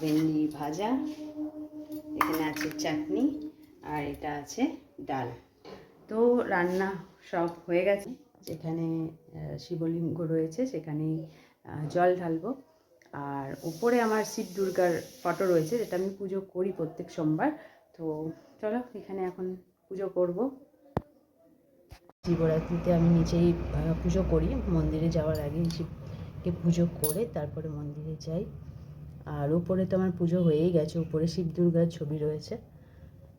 ভেন্ডি ভাজা, এখানে আছে চাটনি, আর এটা আছে ডাল। তো রান্না সব হয়ে গেছে। যেখানে শিবলিঙ্গ রয়েছে সেখানে জল ঢালবো। আর উপরে আমার শিব দুর্গার ফটো রয়েছে, যেটা আমি পুজো করি প্রত্যেক সোমবার। তো চলো এখানে এখন পুজো করব। শিবরাত্রিতে আমি নিচেই পুজো করি, মন্দিরে যাওয়ার আগে শিবকে পুজো করে তারপরে মন্দিরে যাই। আর উপরে তো আমার পুজো হয়েই গেছে, উপরে শিব দুর্গার ছবি রয়েছে।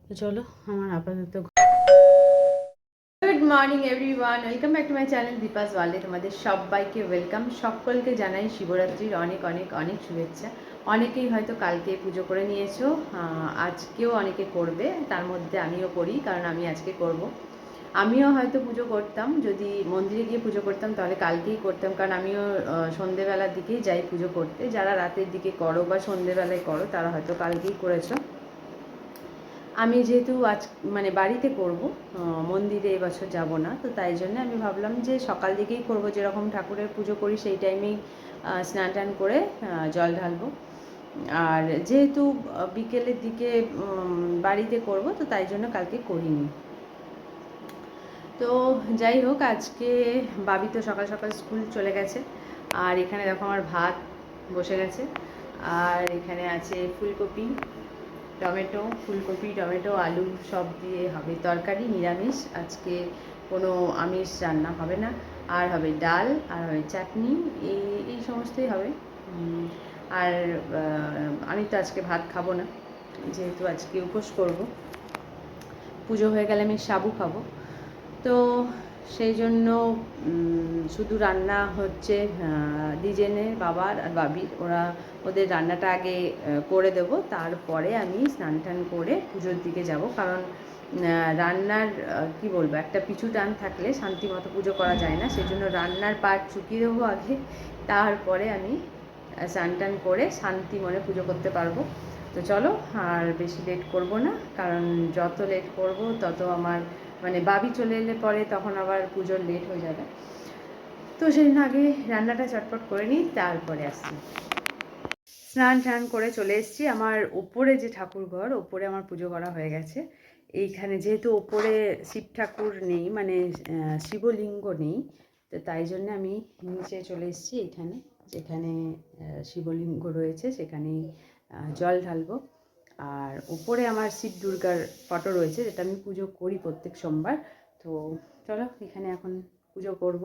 তো চলো আমার আপাতত। Good morning everyone, welcome back to my channel Dipa's ওয়ার্ল্ডে। তোমাদের সবাইকে ওয়েলকাম। সকলকে জানাই শিবরাত্রির অনেক অনেক অনেক শুভেচ্ছা। অনেকেই হয়তো কালকে পুজো করে নিয়েছো, আজকেও অনেকে করবে, তার মধ্যে আমিও করি, কারণ আমি আজকে করব। আমিও হয়তো পুজো করতাম, যদি মন্দিরে গিয়ে পুজো করতাম তাহলে কালকেই করতাম, কারণ আমিও সন্ধেবেলার দিকেই যাই পুজো করতে। যারা রাতের দিকে করো বা সন্ধেবেলায় করো তারা হয়তো কালকেই করেছো। আমি যেহেতু আজ মানে বাড়িতে করব, মন্দিরে এবছর যাব না, তো তাই জন্য আমি ভাবলাম যে সকাল দিকেই করব, যেরকম ঠাকুরের পুজো করি সেই টাইমেই স্নান টান করে জল ঢালবো। আর যেহেতু বিকেলের দিকে বাড়িতে করব, তো তাই জন্য কালকে করিনি। তো যাই হোক, আজকে বাবি তো সকাল সকাল স্কুল চলে গেছে। আর এখানে দেখো আমার ভাত বসে গেছে, আর এখানে আছে ফুলকপি, টমেটো, ফুলকপি, টমেটো, আলু সব দিয়ে হবে তরকারি, নিরামিষ আজকে, কোনো আমিষ রান্না হবে না। আর হবে ডাল, আর হবে চাটনি, এই সমস্তই হবে। আর আমি তো আজকে ভাত খাবো না, যেহেতু আজকে উপোস করব। পুজো হয়ে গেলে আমি সাবু খাবো। তো সেই জন্য শুধু রান্না হচ্ছে ডিজেনের, বাবার আর বাবির, ওদের রান্নাটা আগে করে দেবো, তারপরে আমি স্নান টান করে পুজোর দিকে যাব। কারণ রান্নার কি বলবো, একটা পিছু টান থাকলে শান্তি মতো পুজো করা যায় না। সেই জন্য রান্নার পাট চুকিয়ে দেবো আগে, তারপরে আমি স্নান টান করে শান্তি মনে পুজো করতে পারবো। তো চলো আর বেশি লেট করব না, কারণ যত লেট করব তত আমার মানে বাবি চলে এলে পরে তখন আবার পুজোর লেট হয়ে যাবে। তো সেই জন্য আগে রান্নাটা চটপট করে নিই, তারপরে আসছি। স্নান টান করে চলে এসেছি। আমার ওপরে যে ঠাকুর ঘর, ওপরে আমার পুজো করা হয়ে গেছে। এইখানে যেহেতু ওপরে শিব ঠাকুর নেই, মানে শিবলিঙ্গ নেই, তো তাই জন্য আমি নিচে চলে এসেছি। এইখানে যেখানে শিবলিঙ্গ রয়েছে সেখানে জল ঢালবো। আর উপরে আমার শিব দুর্গার ফটো রয়েছে, যেটা আমি পুজো করি প্রত্যেক সোমবার। তো চলো এখানে এখন পুজো করব।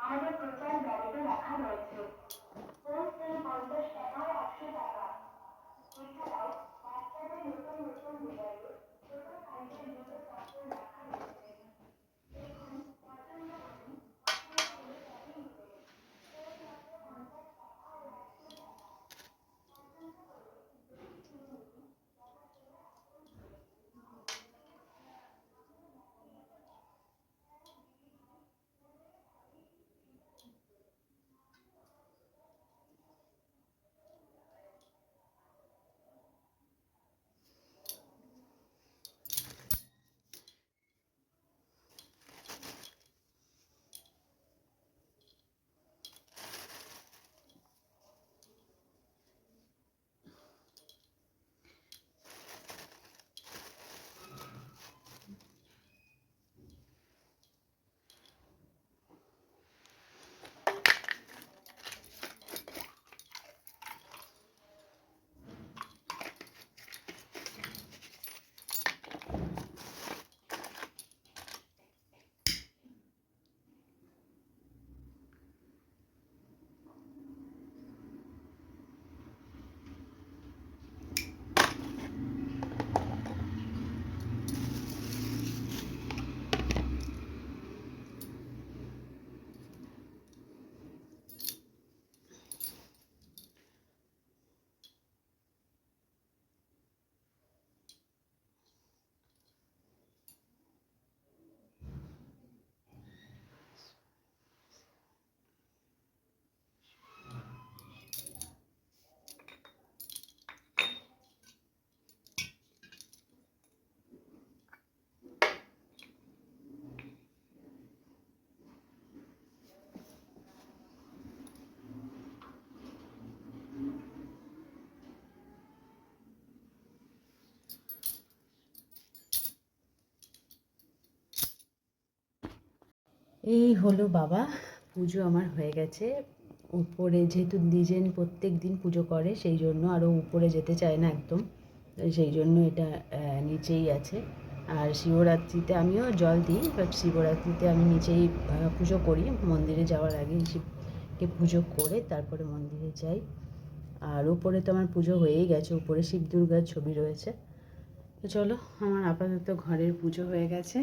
আমাদের প্রচার ব্যাগেতে রাখা রয়েছে। পোস্ট 50 টাকা, 100 টাকা। এছাড়াও বাচ্চাদের নতুন নতুন মোবাইলে ছোট সাইজের দুটো চপ্পল রাখা রয়েছে। দেখুন, পছন্দ করুন, পছন্দ হলে তবেই নেবেন। পোস্ট মাত্র 50 টাকা ও 100 টাকা। পছন্দ হলে দেখে কিনে নিন, দেখা ছেড়ে আসবেন। এই হলো বাবা, পুজো আমার হয়ে গেছে। উপরে যেহেতু দ্বিজেন প্রত্যেক দিন পুজো করে, সেই জন্য আরও উপরে যেতে চায় না একদম, সেই জন্য এটা নিচেই আছে। আর শিবরাত্রিতে আমিও জল দিই, বাট শিবরাত্রিতে আমি নিচেই পুজো করি। মন্দিরে যাওয়ার আগে শিবকে পুজো করে তারপরে মন্দিরে যাই। আর উপরে তো আমার পুজো হয়েই গেছে, উপরে শিব দুর্গার ছবি রয়েছে। তো চলো, আমার আপাতত ঘরের পুজো হয়ে গেছে।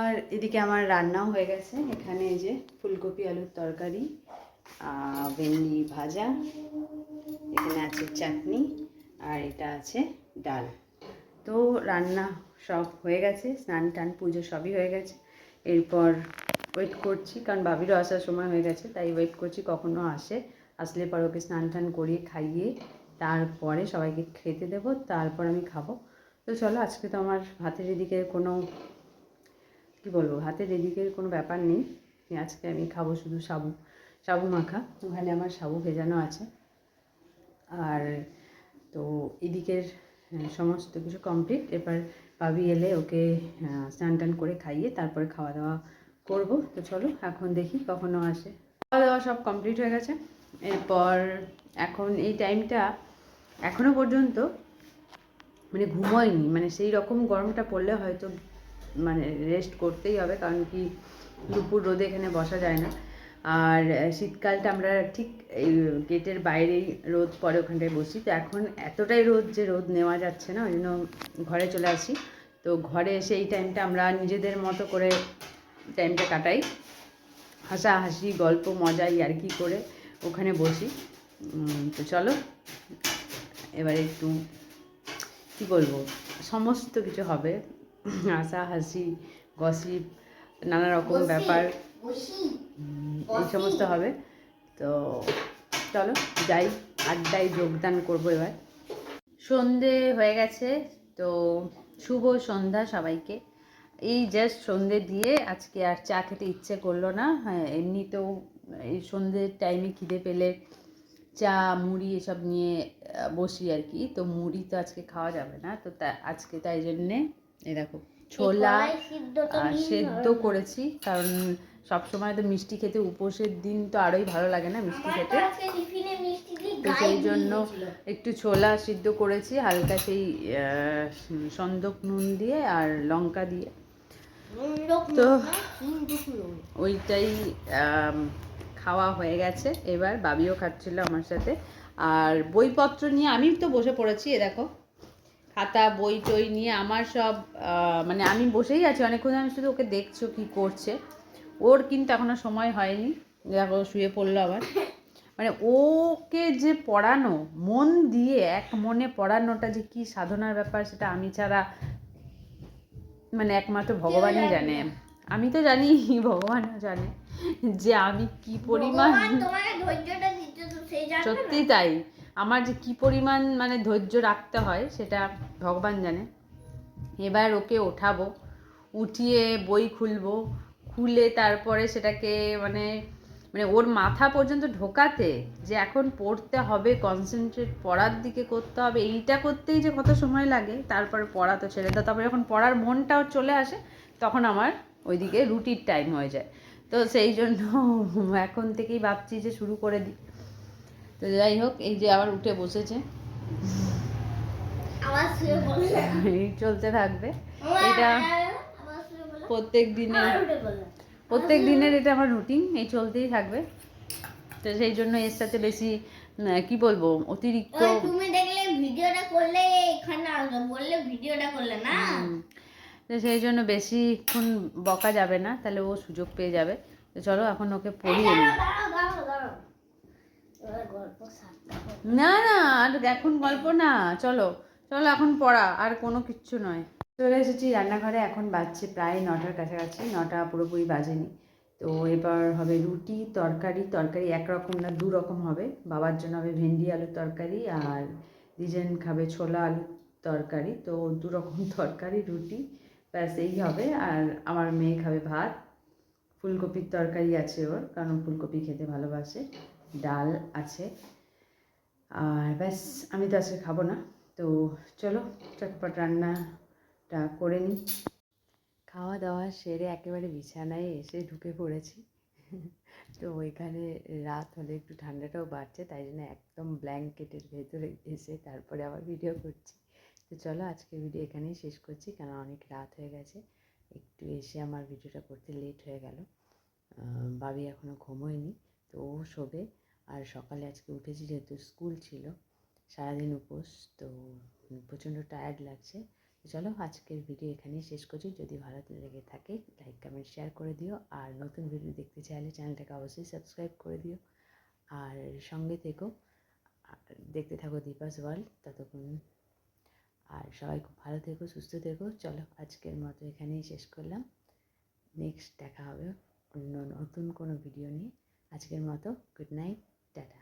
আর এদিকে আমার রান্নাও হয়ে গেছে। এখানে এই যে ফুলকপি আলুর তরকারি, ভেন্ডি ভাজা, এখানে আছে চাটনি, আর এটা আছে ডাল। তো রান্না সব হয়ে গেছে, স্নান টান পুজো সবই হয়ে গেছে। এরপর ওয়েট করছি, কারণ বাবিরও আসার সময় হয়ে গেছে, তাই ওয়েট করছি কখনো আসলে পর ওকে স্নান টান করিয়ে খাইয়ে তারপরে সবাইকে খেতে দেবো, তারপর আমি খাবো। তো চলো, আজকে তো আমার ভাতের এদিকে কোনো কী বলবো, হাতের এদিকের কোনো ব্যাপার নেই। আজকে আমি খাবো শুধু সাবু মাখা। ওখানে আমার সাবু ভেজানো আছে। আর তো এদিকের সমস্ত কিছু কমপ্লিট। এবার ভাবি এলে ওকে স্নান টান করে খাইয়ে তারপরে খাওয়া দাওয়া করবো। তো চলো, এখন দেখি কখনো আসে। খাওয়া দাওয়া সব কমপ্লিট হয়ে গেছে। এরপর এখন এই টাইমটা এখনও পর্যন্ত মানে ঘুমোয়নি, মানে সেই রকম গরমটা পড়লে হয়তো মানে রেস্ট করতেই হবে, কারণ কি দুপুর রোদে এখানে বসা যায় না। আর শীতকালটা আমরা ঠিক এই গেটের বাইরেই রোদ পড়ে, ওখানটায় বসি। তো এখন এতটাই রোদ যে রোদ নেওয়া যাচ্ছে না, ওই জন্য ঘরে চলে আসি। তো ঘরে এসে এই টাইমটা আমরা নিজেদের মতো করে টাইমটা কাটাই, হাসাহাসি গল্প মজা ইয়ার্কি করে ওখানে বসি। তো চলো, এবারে একটু কী বলবো, সমস্ত কিছু হবে, হাসাহাসি গসিপ নানা রকম ব্যাপার এই সমস্ত হবে। তো চলো যাই, আড্ডায় যোগদান করবো এবার। সন্ধে হয়ে গেছে, তো শুভ সন্ধ্যা সবাইকে। এই জাস্ট সন্ধে দিয়ে আজকে আর চা খেতে ইচ্ছে করলো না। হ্যাঁ, এমনিতেও এই সন্ধ্যের টাইমে খিদে পেলে চা মুড়ি এসব নিয়ে বসি আর কি। তো মুড়ি তো আজকে খাওয়া যাবে না, তো আজকে তাই জন্যে এই দেখো ছোলা সেদ্ধ করেছি, কারণ সবসময় তো মিষ্টি খেতে, উপোসের দিন তো আরোই ভালো লাগে না মিষ্টি খেতে। তো সেই জন্য একটু ছোলা সিদ্ধ করেছি হালকা, সেই সন্দক নুন দিয়ে আর লঙ্কা দিয়ে। তো ওইটাই খাওয়া হয়ে গেছে। এবার বাবিও খাচ্ছিল আমার সাথে। আর বইপত্র নিয়ে আমি তো বসে পড়েছি, এ দেখো খাতা বই টই নিয়ে আমার সব মানে আমি বসেই আছি অনেকক্ষণ। আমি শুধু ওকে দেখছো কি করছে, ওর কিন্তু এখনো সময় হয়নি। দেখো শুয়ে পড়লো আবার। মানে ওকে যে পড়ানো, মন দিয়ে এক মনে পড়ানোটা যে কি সাধনার ব্যাপার, সেটা আমি ছাড়া মানে একমাত্র ভগবানই জানে। আমি তো জানি, ভগবানও জানে যে আমি কি পরিমাণ, সত্যি তাই, আমার যে কি পরিমাণ মানে ধৈর্য রাখতে হয় সেটা ভগবান জানে। এবার ওকে ওঠাবো, উঠিয়ে বই খুলবো, খুলে তারপরে সেটাকে মানে মানে ওর মাথা পর্যন্ত ঢোকাতে, যে এখন পড়তে হবে, কনসেন্ট্রেট পড়ার দিকে করতে হবে, এইটা করতেই যে কত সময় লাগে। তারপরে পড়া তো ছেড়ে দাও, তারপরে যখন পড়ার মনটাও চলে আসে তখন আমার ওইদিকে রুটির টাইম হয়ে যায়। তো সেই জন্য এখন থেকেই ভাবছি যে শুরু করে দিই। তো যাই হোক, এই যে আবার উঠে বসেছে, এই চলতে থাকবে। এটা প্রত্যেক দিনের এটা আমার রুটিন, এই চলতেই থাকবে। তো সেই জন্য এর সাথে বেশি কি বলবো, অতিরিক্ত তুমি দেখলে ভিডিওটা করলে এখানে বললে ভিডিওটা করলে না, তো সেই জন্য বেশিক্ষণ বকা যাবে না, তাহলে ও সুযোগ পেয়ে যাবে। তো চলো এখন ওকে পড়িয়ে নিই। না না, আর এখন গল্প না, চলো চলো এখন পড়া, আর কোনো কিচ্ছু নয়। চলে এসেছি রান্নাঘরে, এখন বাজছে প্রায় 9টার কাছাকাছি, 9টা পুরোপুরি বাজেনি। তো এবার হবে রুটি তরকারি একরকম না, দু রকম হবে। বাবার জন্য হবে ভেন্ডি আলুর তরকারি, আর দিজেন খাবে ছোলা আলুর তরকারি। তো দু রকম তরকারি রুটি ব্যাস এই হবে। আর আমার মেয়ে খাবে ভাত, ফুলকপির তরকারি আছে ওর, কারণ ফুলকপি খেতে ভালোবাসে, ডাল আছে, আর ব্যাস। আমি তো আজকে খাবো না, তো চলো চটপট রান্নাটা করে নিই। খাওয়া দাওয়া সেরে একেবারে বিছানায় এসে ঢুকে পড়েছি। তো ওইখানে রাত হলে একটু ঠান্ডাটাও বাড়ছে, তাই জন্য একদম ব্ল্যাঙ্কেটের ভেতরে এসে তারপরে আবার ভিডিও করছি। তো চলো আজকের ভিডিও এখানেই শেষ করছি, কারণ অনেক রাত হয়ে গেছে। একটু এসে আমার ভিডিওটা করতে লেট হয়ে গেল। বাবি এখনও ঘুমোয়নি, তো ও শোবে। আর সকালে আজকে উঠেছি যেহেতু স্কুল ছিল, সারাদিন উপোস, তো প্রচণ্ড টায়ার্ড লাগছে। তো চলো আজকের ভিডিও এখানেই শেষ করছি। যদি ভালো লেগে থাকে লাইক কমেন্ট শেয়ার করে দিও, আর নতুন ভিডিও দেখতে চাইলে চ্যানেলটাকে অবশ্যই সাবস্ক্রাইব করে দিও, আর সঙ্গে থেকো, দেখতে থাকো দীপাস ওয়ার্ল্ড ততক্ষণ। আর সবাই খুব ভালো থেকো, সুস্থ থেকো। চলো আজকের মতো এখানেই শেষ করলাম। নেক্সট দেখা হবে অন্য নতুন কোনো ভিডিও নিয়ে। আজকের মতো গুড নাইট, টাটা।